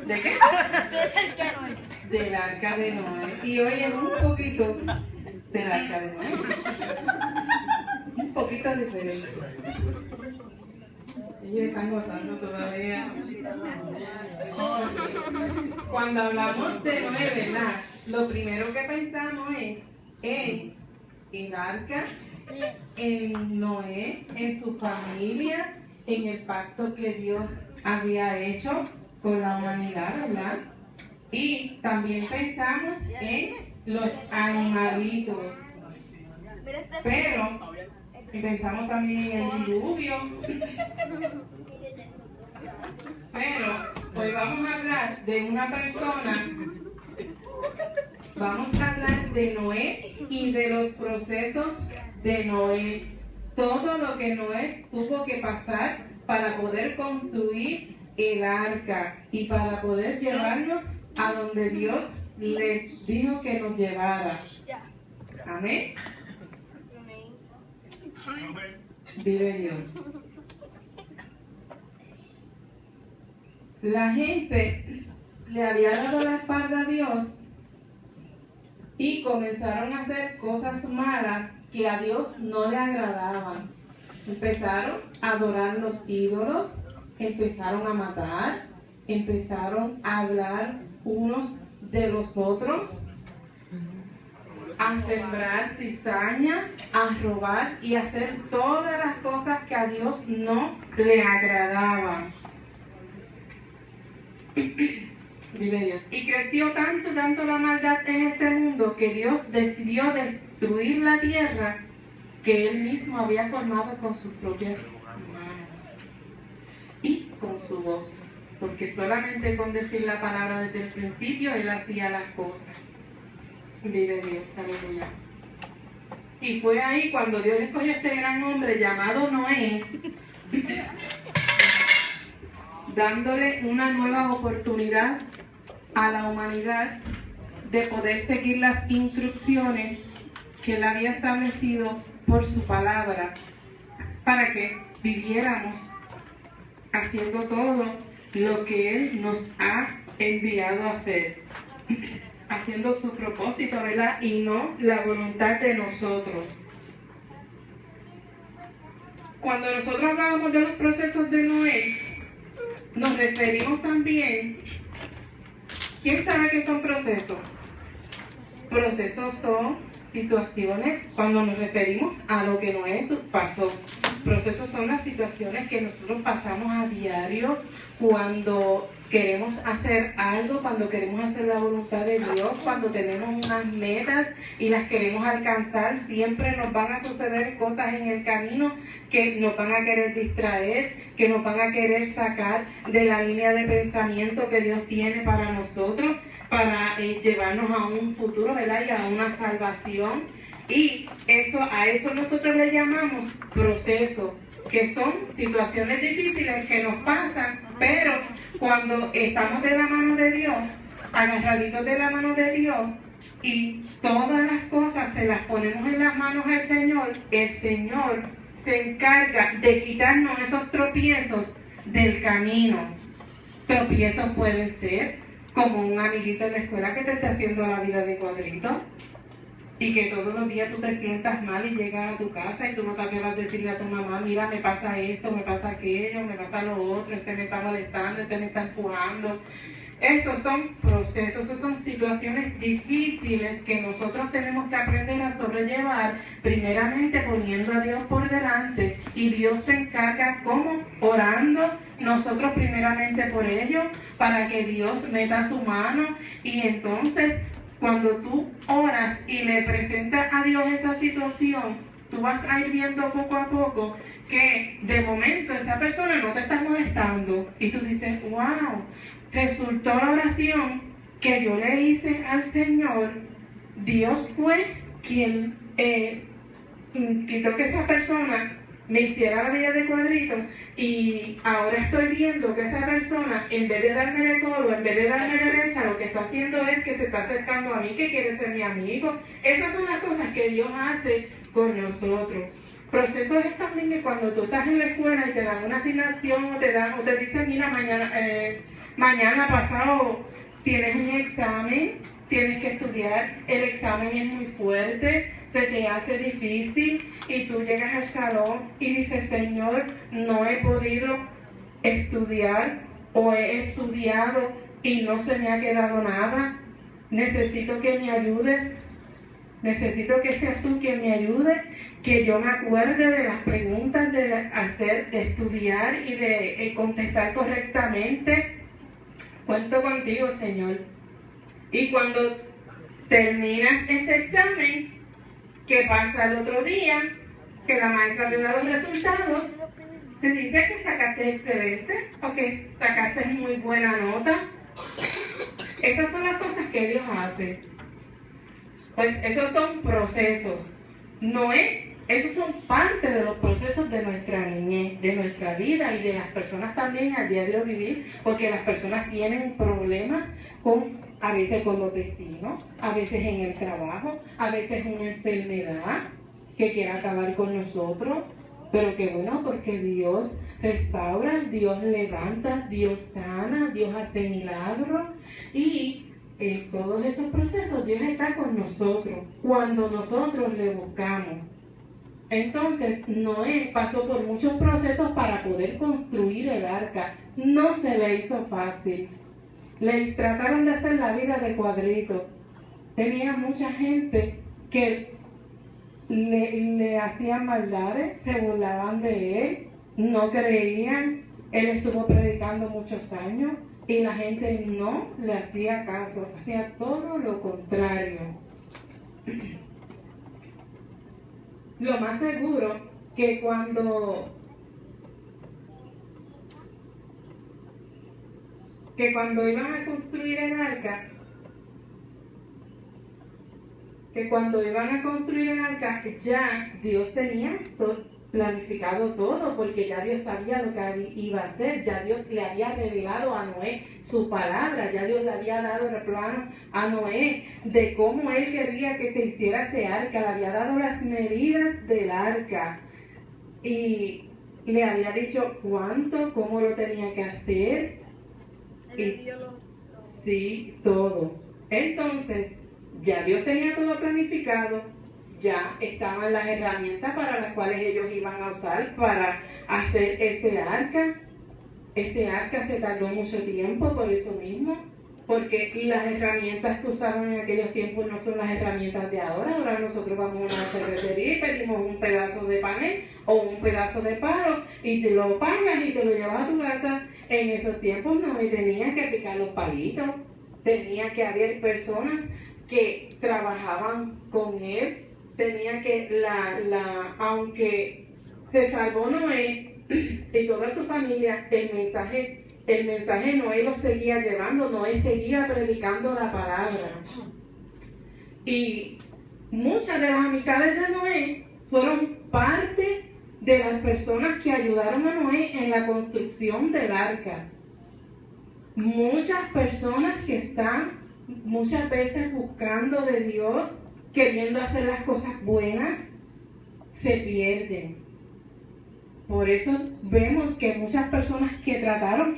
¿De qué? Del arca de Noé. Y hoy es un poquito del arca de Noé. Un poquito diferente. Ellos están gozando todavía. Cuando hablamos de Noé, ¿verdad? Lo primero que pensamos es en el arca, en Noé, en su familia, en el pacto que Dios había hecho con la humanidad, ¿verdad? Y también pensamos en los animalitos. Pero pensamos también en el diluvio. Pero hoy vamos a hablar de una persona. Vamos a hablar de Noé y de los procesos de Noé. Todo lo que Noé tuvo que pasar para poder construir el arca y para poder llevarnos a donde Dios le dijo que nos llevara. Amén. Vive Dios. La gente le había dado la espalda a Dios y comenzaron a hacer cosas malas que a Dios no le agradaban. Empezaron a adorar los ídolos, empezaron a matar, empezaron a hablar unos de los otros, a sembrar cizaña, a robar y a hacer todas las cosas que a Dios no le agradaban. Vive Dios. Y creció tanto la maldad en este mundo que Dios decidió destruir la tierra que Él mismo había formado con sus propias manos y con su voz. Porque solamente con decir la palabra desde el principio Él hacía las cosas. Vive Dios, aleluya. Y fue ahí cuando Dios escogió a este gran hombre llamado Noé, dándole una nueva oportunidad a la humanidad de poder seguir las instrucciones que Él había establecido por su palabra, para que viviéramos haciendo todo lo que Él nos ha enviado a hacer, haciendo su propósito, ¿verdad? Y no la voluntad de nosotros. Cuando nosotros hablábamos de los procesos de Noé, nos referimos también, ¿quién sabe qué son procesos? Procesos son situaciones, cuando nos referimos a lo que Noé pasó. Procesos son las situaciones que nosotros pasamos a diario cuando queremos hacer algo, cuando queremos hacer la voluntad de Dios, cuando tenemos unas metas y las queremos alcanzar. Siempre nos van a suceder cosas en el camino que nos van a querer distraer, que nos van a querer sacar de la línea de pensamiento que Dios tiene para nosotros, para llevarnos a un futuro, ¿verdad? Y a una salvación. Y a eso nosotros le llamamos proceso, que son situaciones difíciles que nos pasan, pero cuando estamos de la mano de Dios, agarraditos de la mano de Dios, y todas las cosas se las ponemos en las manos del Señor, el Señor se encarga de quitarnos esos tropiezos del camino. Tropiezos pueden ser como un amiguito en la escuela que te está haciendo la vida de cuadrito, y que todos los días tú te sientas mal y llegas a tu casa y tú no te atrevas a decirle a tu mamá, mira, me pasa esto, me pasa aquello, me pasa lo otro, este me está molestando, este me está empujando. Esos son procesos, esas son situaciones difíciles que nosotros tenemos que aprender a sobrellevar, primeramente poniendo a Dios por delante, y Dios se encarga como orando nosotros primeramente por ellos, para que Dios meta su mano, y entonces cuando tú oras y le presentas a Dios esa situación, tú vas a ir viendo poco a poco que de momento esa persona no te está molestando, y tú dices, wow, resultó la oración que yo le hice al Señor, Dios fue quien quitó que esa persona me hiciera la vida de cuadritos, y ahora estoy viendo que esa persona, en vez de darme de codo, en vez de darme derecha, lo que está haciendo es que se está acercando a mí, que quiere ser mi amigo. Esas son las cosas que Dios hace con nosotros. Proceso es también que cuando tú estás en la escuela y te dan una asignación o te dicen, mira, mañana Mañana pasado tienes un examen, tienes que estudiar, el examen es muy fuerte, se te hace difícil y tú llegas al salón y dices, Señor, no he podido estudiar o he estudiado y no se me ha quedado nada. Necesito que me ayudes. Necesito que seas tú quien me ayude, que yo me acuerde de las preguntas de hacer, de estudiar y de contestar correctamente. Cuento contigo, Señor. Y cuando terminas ese examen, ¿qué pasa el otro día? Que la maestra te da los resultados, te dice que sacaste excelente o que sacaste muy buena nota. Esas son las cosas que Dios hace. Pues esos son procesos. Esos son parte de los procesos de nuestra niñez, de nuestra vida y de las personas también al diario vivir, porque las personas tienen problemas a veces con los vecinos, a veces en el trabajo, a veces una enfermedad que quiere acabar con nosotros, pero que bueno, porque Dios restaura, Dios levanta, Dios sana, Dios hace milagros y en todos esos procesos Dios está con nosotros cuando nosotros le buscamos. Entonces Noé pasó por muchos procesos para poder construir el arca. No se le hizo fácil. Le trataron de hacer la vida de cuadrito. Tenía mucha gente que le hacían maldades, se burlaban de él, no creían. Él estuvo predicando muchos años y la gente no le hacía caso, hacía todo lo contrario. Lo más seguro que cuando iban a construir el arca, ya Dios tenía planificado todo, porque ya Dios sabía lo que iba a hacer, ya Dios le había revelado a Noé su palabra, ya Dios le había dado el plano a Noé de cómo él quería que se hiciera ese arca, le había dado las medidas del arca y le había dicho cuánto, cómo lo tenía que hacer. Sí, todo. Entonces, ya Dios tenía todo planificado. Ya estaban las herramientas para las cuales ellos iban a usar para hacer ese arca. Ese arca se tardó mucho tiempo por eso mismo, porque las herramientas que usaron en aquellos tiempos no son las herramientas de ahora. Ahora nosotros vamos a una ferretería y pedimos un pedazo de panel o un pedazo de palo y te lo pagas y te lo llevas a tu casa. En esos tiempos no, y tenía que picar los palitos, tenía que haber personas que trabajaban con él. Tenía que, aunque se salvó Noé y toda su familia, el mensaje Noé lo seguía llevando, Noé seguía predicando la palabra. Y muchas de las amistades de Noé fueron parte de las personas que ayudaron a Noé en la construcción del arca. Muchas personas que están muchas veces buscando de Dios, queriendo hacer las cosas buenas, se pierden. Por eso vemos que muchas personas que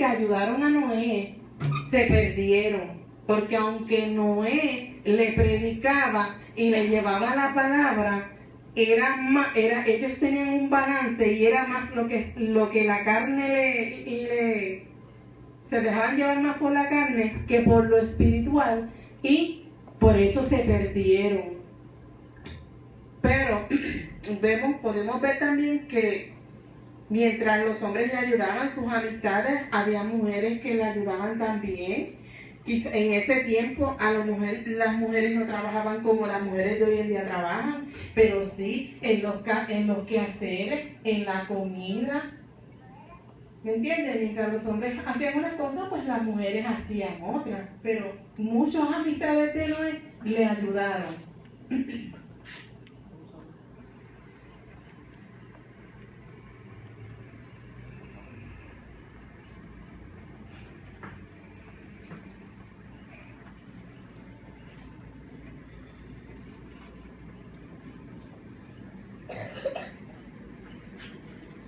ayudaron a Noé, se perdieron. Porque aunque Noé le predicaba y le llevaba la palabra, ellos tenían un balance y era más lo que la carne se dejaban llevar más por la carne que por lo espiritual, y por eso se perdieron. Pero podemos ver también que mientras los hombres le ayudaban, sus amistades, había mujeres que le ayudaban también. En ese tiempo las mujeres no trabajaban como las mujeres de hoy en día trabajan, pero sí en los quehaceres, en la comida. ¿Me entienden? Mientras los hombres hacían unas cosas, pues las mujeres hacían otras. Pero muchas amistades de Noé le ayudaron.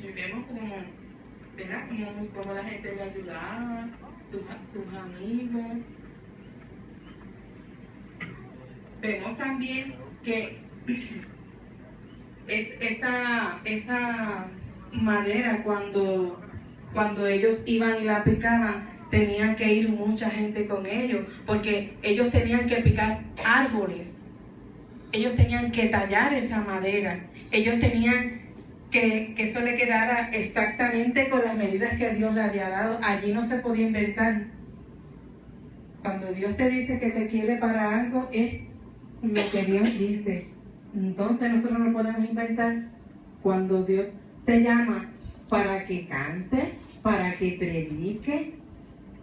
Y vemos como la gente le ayudaba, sus amigos. Vemos también que esa madera cuando ellos iban y la picaban, tenían que ir mucha gente con ellos, porque ellos tenían que picar árboles, ellos tenían que tallar esa madera, ellos tenían que eso le quedara exactamente con las medidas que Dios le había dado. Allí no se podía inventar. Cuando Dios te dice que te quiere para algo, es lo que Dios dice. Entonces nosotros no podemos inventar. Cuando Dios te llama para que cante, para que predique,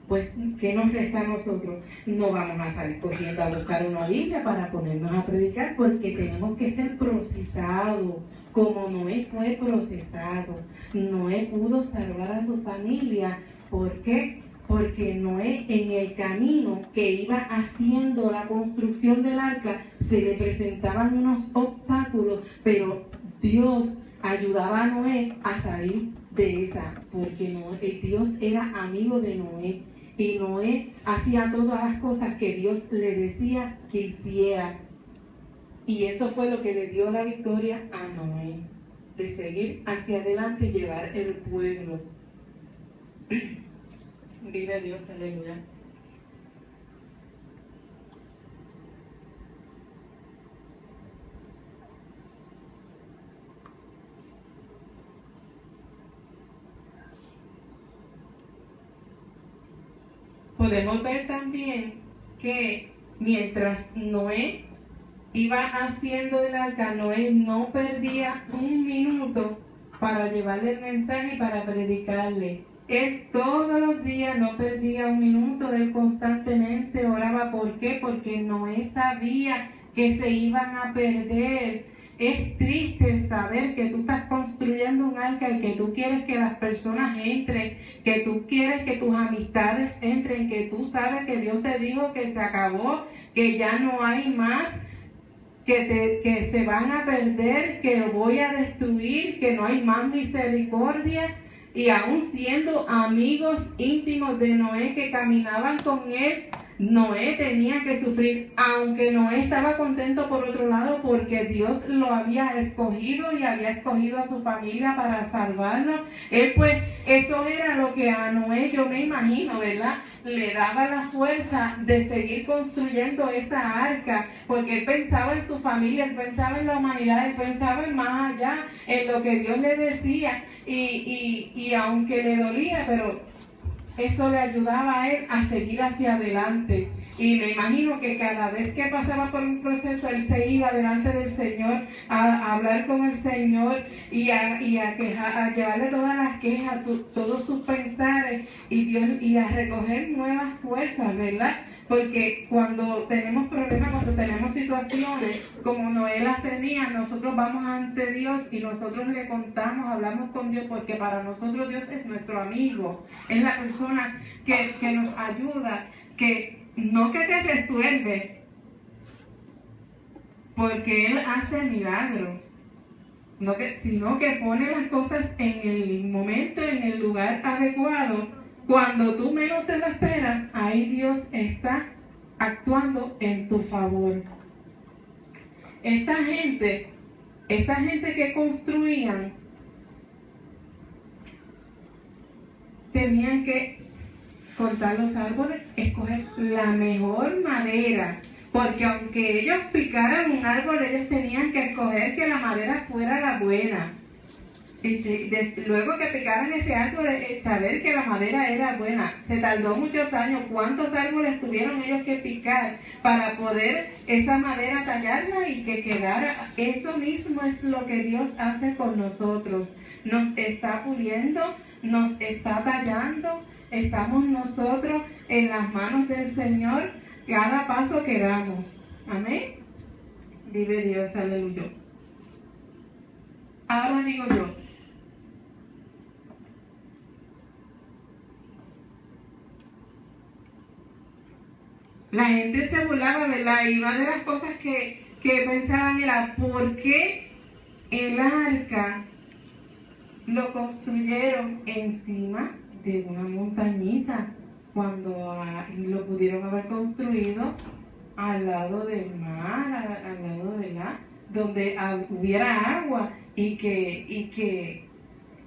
pues ¿qué nos resta a nosotros? No vamos a salir corriendo a buscar una Biblia para ponernos a predicar, porque tenemos que ser procesados, como Noé fue procesado. Noé pudo salvar a su familia. ¿Por qué? Porque Noé, en el camino que iba haciendo la construcción del arca, se le presentaban unos obstáculos, pero Dios ayudaba a Noé a salir de esa, porque Dios era amigo de Noé, y Noé hacía todas las cosas que Dios le decía que hiciera, y eso fue lo que le dio la victoria a Noé, de seguir hacia adelante y llevar el pueblo. Vive Dios, aleluya. Podemos ver también que mientras Noé iba haciendo el arca, Noé no perdía un minuto para llevarle el mensaje y para predicarle. Él todos los días no perdía un minuto, él constantemente oraba. ¿Por qué? Porque Noé sabía que se iban a perder. Es triste saber que tú estás construyendo un arca y que tú quieres que las personas entren, que tú quieres que tus amistades entren, que tú sabes que Dios te dijo que se acabó, que ya no hay más, que se van a perder, que lo voy a destruir, que no hay más misericordia. Y aún siendo amigos íntimos de Noé que caminaban con él, Noé tenía que sufrir, aunque Noé estaba contento por otro lado, porque Dios lo había escogido y había escogido a su familia para salvarlo. Él, pues, eso era lo que a Noé, yo me imagino, ¿verdad?, le daba la fuerza de seguir construyendo esa arca, porque él pensaba en su familia, él pensaba en la humanidad, él pensaba en más allá, en lo que Dios le decía, y aunque le dolía, pero eso le ayudaba a él a seguir hacia adelante. Y me imagino que cada vez que pasaba por un proceso, él se iba delante del Señor a hablar con el Señor y a llevarle todas las quejas, todos sus pensares y a recoger nuevas fuerzas, ¿verdad? Porque cuando tenemos problemas, cuando tenemos situaciones como Noé las tenía, nosotros vamos ante Dios y nosotros le contamos, hablamos con Dios, porque para nosotros Dios es nuestro amigo, es la persona que nos ayuda, que no que te resuelve, porque Él hace milagros, sino que pone las cosas en el momento, en el lugar adecuado. Cuando tú menos te lo esperas, ahí Dios está actuando en tu favor. Esta gente que construían, tenían que cortar los árboles, escoger la mejor madera, porque aunque ellos picaran un árbol, ellos tenían que escoger que la madera fuera la buena. Y luego que picaran ese árbol, saber que la madera era buena. Se tardó muchos años. ¿Cuántos árboles tuvieron ellos que picar para poder esa madera tallarla y que quedara? Eso mismo es lo que Dios hace con nosotros. Nos está puliendo, nos está tallando. Estamos nosotros en las manos del Señor cada paso que damos. Amén. Vive Dios, aleluya. Ahora digo yo, la gente se burlaba, ¿verdad? Y una de las cosas que pensaban era, ¿por qué el arca lo construyeron encima de una montañita? cuando lo pudieron haber construido al lado del mar, al lado de donde hubiera agua y que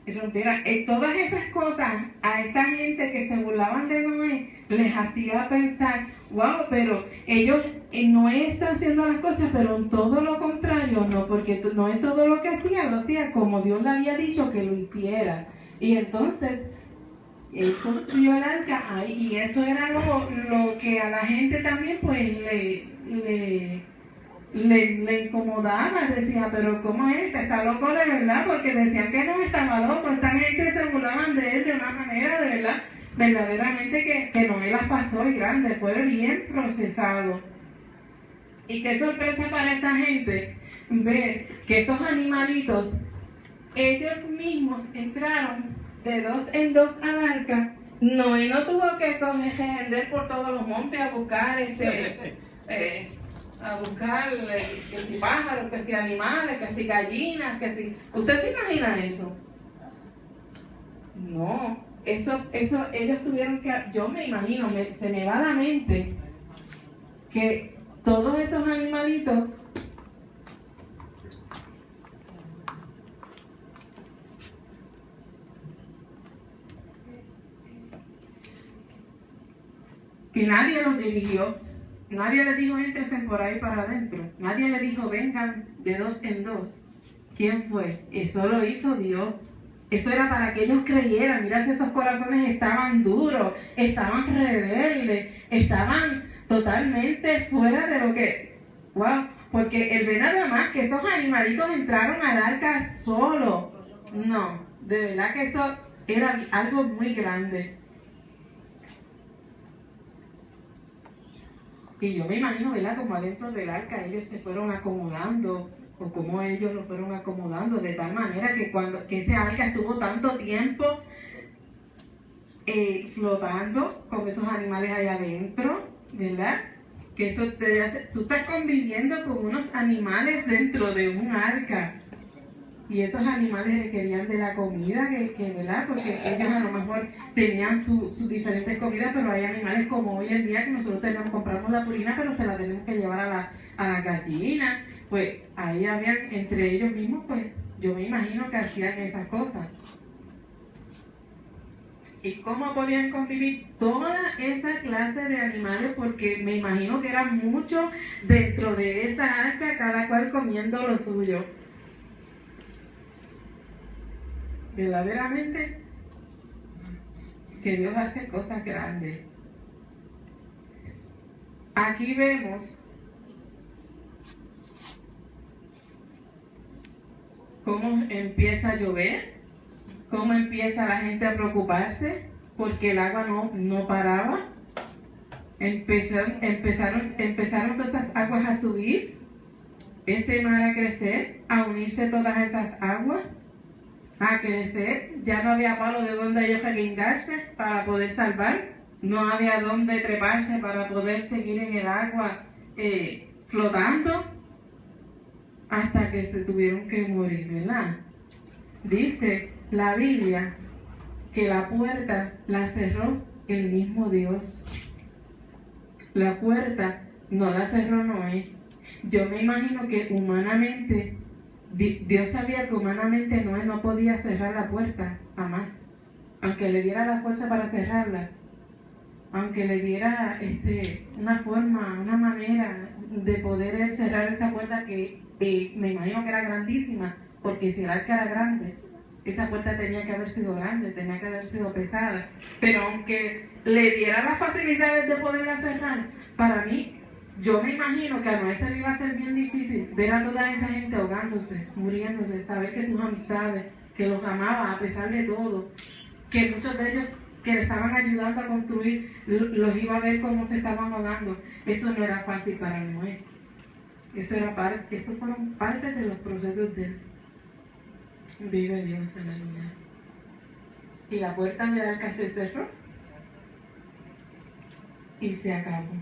rompiera. Todas esas cosas a esta gente que se burlaban de Noé les hacía pensar, wow, pero ellos no están haciendo las cosas, pero en todo lo contrario, no, porque no es todo lo que hacía, lo hacía como Dios le había dicho que lo hiciera. Y entonces él construyó el arca y eso era lo que a la gente también pues le incomodaba. Decía, pero ¿cómo es? Está loco de verdad, porque decían que no estaba loco. Esta gente se burlaban de él de una manera de verdad, verdaderamente que Noé las pasó y grande, fue bien procesado. Y qué sorpresa para esta gente ver que estos animalitos, ellos mismos entraron de 2 en 2 al arca. Noé no tuvo que correr por todos los montes a buscar que si pájaros, que si animales, que si gallinas, que si... ¿Usted se imagina eso? No, eso ellos tuvieron que... Yo me imagino, se me va a la mente que todos esos animalitos que nadie los dirigió, nadie les dijo éntrense por ahí para adentro, nadie les dijo vengan de 2 en 2. ¿Quién fue? Eso lo hizo Dios. Eso era para que ellos creyeran. Mira si esos corazones estaban duros, estaban rebeldes, estaban totalmente fuera de lo que... ¡Wow! Porque él ve nada más que esos animalitos entraron al arca solo. No, de verdad que eso era algo muy grande. Y yo me imagino, ¿verdad? Como adentro del arca ellos se fueron acomodando, o como ellos lo fueron acomodando, de tal manera que ese arca estuvo tanto tiempo flotando con esos animales allá adentro, ¿verdad? Que eso te hace, tú estás conviviendo con unos animales dentro de un arca. Y esos animales requerían de la comida, ¿verdad? Porque ellos a lo mejor tenían sus diferentes comidas, pero hay animales como hoy en día que nosotros compramos la purina, pero se la tenemos que llevar a la gallina. Pues ahí habían, entre ellos mismos, pues yo me imagino que hacían esas cosas. ¿Y cómo podían convivir toda esa clase de animales? Porque me imagino que eran muchos dentro de esa arca, cada cual comiendo lo suyo. Verdaderamente que Dios hace cosas grandes. Aquí vemos cómo empieza a llover, cómo empieza la gente a preocuparse porque el agua no paraba. Empezaron todas esas aguas a subir, ese mar a crecer, a unirse todas esas aguas, a crecer. Ya no había palo de donde ellos reguindarse para poder salvar, no había donde treparse para poder seguir en el agua flotando, hasta que se tuvieron que morir, ¿verdad? Dice la Biblia que la puerta la cerró el mismo Dios. La puerta no la cerró Noé. Yo me imagino que humanamente, Dios sabía que humanamente Noé no podía cerrar la puerta, jamás. Aunque le diera la fuerza para cerrarla, aunque le diera una forma, una manera de poder cerrar esa puerta que me imagino que era grandísima, porque si el arca era grande, esa puerta tenía que haber sido grande, tenía que haber sido pesada. Pero aunque le diera las facilidades de poderla cerrar, para mí, yo me imagino que a Noé se le iba a ser bien difícil ver a toda esa gente ahogándose, muriéndose, saber que sus amistades, que los amaba a pesar de todo, que muchos de ellos que le estaban ayudando a construir, los iba a ver cómo se estaban ahogando. Eso no era fácil para Noé. Eso fueron parte de los procesos de vive Dios en la vida. Y la puerta del arca se cerró y se acabó.